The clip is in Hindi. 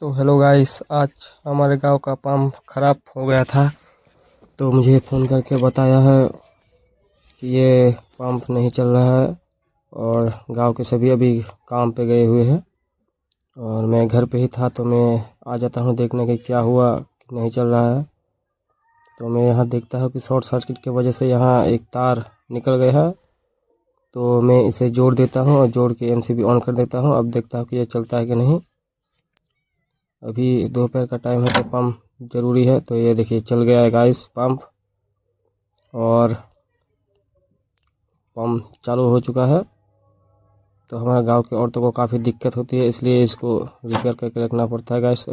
तो हेलो गाइस, आज हमारे गांव का पंप खराब हो गया था। तो मुझे फ़ोन करके बताया है कि ये पंप नहीं चल रहा है और गांव के सभी अभी काम पे गए हुए हैं और मैं घर पे ही था। तो मैं आ जाता हूं देखने के क्या हुआ कि नहीं चल रहा है। तो मैं यहाँ देखता हूँ कि शॉर्ट सर्किट की वजह से यहाँ एक तार निकल गया है। तो मैं इसे जोड़ देता हूँ और जोड़ के एमसीबी ऑन कर देता हूँ। अब देखता हूँ कि ये चलता है कि नहीं। अभी दोपहर का टाइम है तो पंप ज़रूरी है। तो ये देखिए चल गया है गाइस पंप, और पंप चालू हो चुका है। तो हमारे गांव के औरतों को काफ़ी दिक्कत होती है, इसलिए इसको रिपेयर करके रखना पड़ता है गाइस।